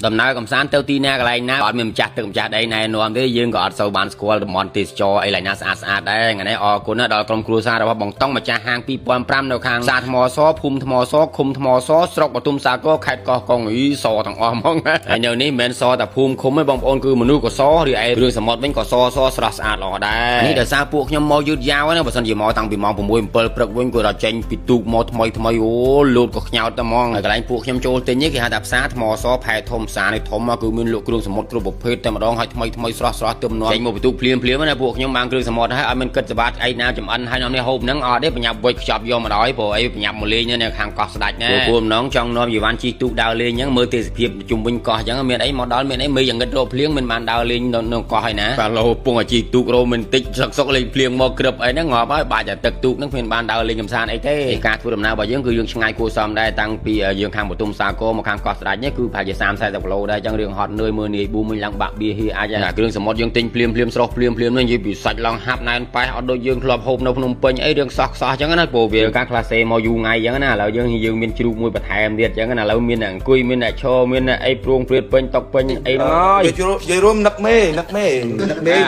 ដំណើរកំសាន្តទៅទីណាកន្លែងណាអត់មានម្ចាស់ទឹកម្ចាស់ដីណែនាំទេយើងក៏អត់សូវបានស្គាល់តំបន់ទេសចរអីឡើយណាស្អាតដែរថ្ងៃនេះអរគុណណាដល់ក្រុមគ្រួសាររបស់បងតុងម្ចាស់ហាង2005នៅខាងផ្សារថ្មសភូមិថ្មសឃុំថ្មសស្រុកបទុមសាគរខេត្តកោះកុងអីសទាំងអស់ហ្មងហើយនៅនេះមិនមែនសតែភូមិឃុំទេបងប្អូនគឺមនុស្សក៏សឬឯរឿងសមុទ្រវិញក៏សស្រស់ស្អាតល្អដែរនេះដោយសារពួកខ្ញុំមកយឺតយ៉ាវណាបើសិនជាមកតាំងពីម៉ោង6 7ព្រឹកវិញគាត់ដល់ចេញពីទូកមកថ្មីអូលូតក៏ខ្ញោតតែហ្មងហើយកន្លែងពួកខ្ញុំចូលទិញនេះគេហៅថាផ្សារថ្មសផែធំផ្សារនេះធំមកគឺមានលក់គ្រឿងសមុទ្រគ្រប់ប្រភេទតែម្ដងហើយថ្មីស្រស់ទើបនាំចេញមកពីទូកភ្លាមណាពួកខ្ញុំបានគ្រឿងសមុទ្រហើយអត់មានគិតសបាតអីណាចំអិនហើយនាំនេះហូបហ្នឹងអត់ទេបញ្ញាប់វិចខ្ចប់យកមកដល់ព្រោះអីបញ្ញាប់មកលេងនៅខាងកោះស្ដាច់ណាព្រោះម្ដងចង់នាំយីវ៉ាន់ជិះទូកដើរលេងអញ្ចឹងមើលទេសភាពជុំវិញកោះអញ្ចឹងមានអីមកដល់មានអីមេយ៉ាងងឹតរោភ្លៀងមិនបានដើរលេងនៅកោះហើយណាបាទលោពងអាជីទូករ៉ូមែនទិកសុកលេងភ្លៀងមកក្រឹបអីហ្នឹងងាប់ហើយបាច់តែទឹកទូកហ្នឹងគ្មានបានដើរលេងកំសាន្តអីទេការធ្វើដំណើររបស់យើងគឺយើងឆ្ងាយគួរសមដែរតាំងពីយើងខាងបទុមសាគរមកខាងកោះស្ដាច់នេះគឺប្រហែលជា30-40គីឡូដែរអញ្ចឹងរឿងហត់នឿយមើលនាយប៊ូមិញឡើងបាក់បៀហៀអាចថាគ្រឿងសមុទ្រយើងទិញភ្លាមស្រស់ភ្លាមនេះនិយាយពីសាច់ឡើងហាប់ណែនប៉ែអត់ដូចយើងធ្លាប់ហូបនៅភ្នំពេញអីរឿងសោះអញ្ចឹងណាព្រោះវាការក្លាសេមកយូរថ្ងៃអញ្ចឹងណាឥឡូវយើងមានជ្រូកមួយបន្ថែមទៀតអញ្ចឹងណាឥឡូវមានអង្គុយមានអ្នកឈរមានអីព្រួងព្រាតពេញតុកពេញអីហ្នឹងហើយនិយាយរួមនឹកមេ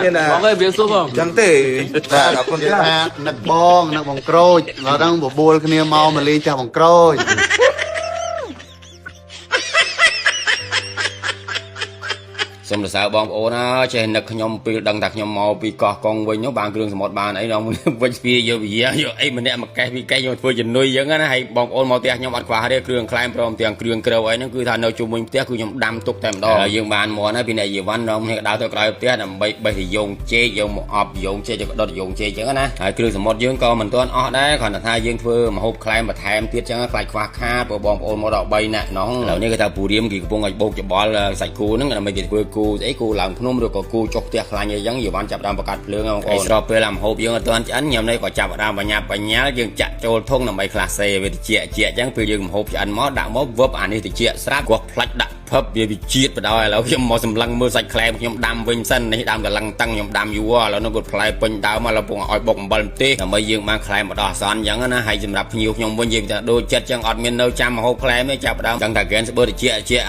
ទេណាបងអើយវាសួរបងអញ្ចឹងទេបាទអរគុណច្រើននឹកបងក្រូចដល់ហ្នឹងបបួលគ្នាមកលេងចាស់បងក្រូចសូមសរសើរបងប្អូនណាចេះនឹកខ្ញុំពេលដឹងថាខ្ញុំមកពីកោះកុងវិញនោះបានគ្រឿងសមុទ្របានអីដល់វិញស្ពាយយកវាយកអីម្នាក់មកកេះពីកេះយកធ្វើជំនួយអញ្ចឹងណាហើយបងប្អូនមកផ្ទះខ្ញុំអត់ខ្វះទេគ្រឿងក្លែមព្រមទាំងគ្រឿងក្រៅអីហ្នឹងគឺថានៅជុំវិញផ្ទះគឺខ្ញុំដាំទុកតែម្ដងហើយយើងបានមកណាពីអ្នកយីវ៉ាន់នាំគ្នាដើរទៅក្រៅផ្ទះដើម្បីបេះរយងចេកយកមកអប់រយងចេកយកដុតរយងចេកអញ្ចឹងណាហើយគ្រឿងសមុទ្រយើងក៏មិនទាន់អស់ដែរគ្រាន់តែថាយើងធ្វើម្ហូបក្លែមបន្ថែមទៀតអញ្ចឹងខ្លាចខ្វះខាតព្រោះបងប្អូនមកដល់3នាក់នោះឥឡូវនេះគេថាពូរៀមគេកំពុងឲ្យបោកច្បល់សាច់គោហ្នឹងដើម្បីគេធ្វើគោស្អីគោឡើងភ្នំឬក៏គូចុះផ្ទះខ្លាញ់អីចឹងយីវ៉ាន់ចាប់ដើមបង្កាត់ភ្លើងបងប្អូនស្របពេលអាម្ហូបយើងអត់ទាន់ឆ្អិនខ្ញុំនេះក៏ចាប់ដើមបញ្ញាយើងចាក់ចូលធុងដើម្បីក្លាសេវាតិចអញ្ចឹងពេលយើងម្ហូបឆ្អិនមកដាក់មកវឹបអានេះតិចស្រាប់គាត់ផ្លាច់ដាក់ភឹបវាវិជាតិបដ ாய் ឥឡូវខ្ញុំមកសម្លឹងមើលសាច់ក្លែមខ្ញុំដាំវិញសិននេះដាំកលឹងតឹងខ្ញុំដាំយូរឥឡូវនោះគាត់ផ្លែពេញដើមមកឥឡូវពងឲ្យបុកអំបិលទេដើម្បីយើងបានក្លែមបដោះអសនអញ្ចឹងណាហើយសម្រាប់ភ្ញៀវខ្ញុំវិញយើងថាដូចចិត្តអញ្ចឹងអត់មាននៅចាំម្ហូបក្លែមទេចាប់ដើមអញ្ចឹងតែហ្គេនស្បឺតិច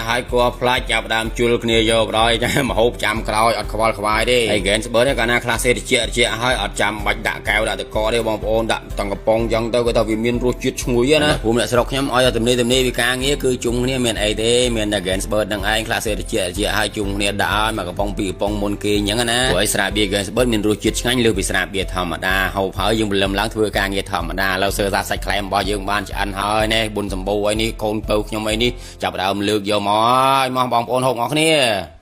ហើយគាត់ផ្លាច់ចាប់ដើមជុលគ្នាយកបដ ாய் ចាម្ហូបចាំក្រោយអត់ខ្វល់ខ្វាយទេហើយហ្គេនស្បឺនេះកាលណាខ្លះសេតិចហើយអត់ចាំបាច់ដាក់កែវដាក់តកទេបងប្អូនដាក់តង្កប៉ុងអញ្ចឹងទៅគាត់ថាវាមានរសជាតិឈ្ងុយណាភូមិអ្នកស្រុកខ្ញុំឲ្យតែទំនេរវិការងារគឺជុំគ្នាមានអីទេមានតែហ្គេនស្បឺនឹងឯងខ្លះតិចឲ្យជុំគ្នាដាក់ឲ្យមកកំប៉ុងពីកំប៉ុងមុនគេអញ្ចឹងណាព្រោះឲ្យស្រាបៀរហ្គេនស្បឺមានរសជាតិឆ្ងាញ់លើពីស្រាបៀរធម្មតាហូបហើយយើងព្រលឹមឡើងធ្វើការងារធម្មតាឥឡូវសើសាសាច់ក្លែមរបស់យើងបានឆ្អិនហើយនេះបុណ្យសម្បូរអីនេះកូនពៅខ្ញុំអីនេះចាប់ដើមលើកយកមកឲ្យមកបងប្អូនហូបមកគ្នា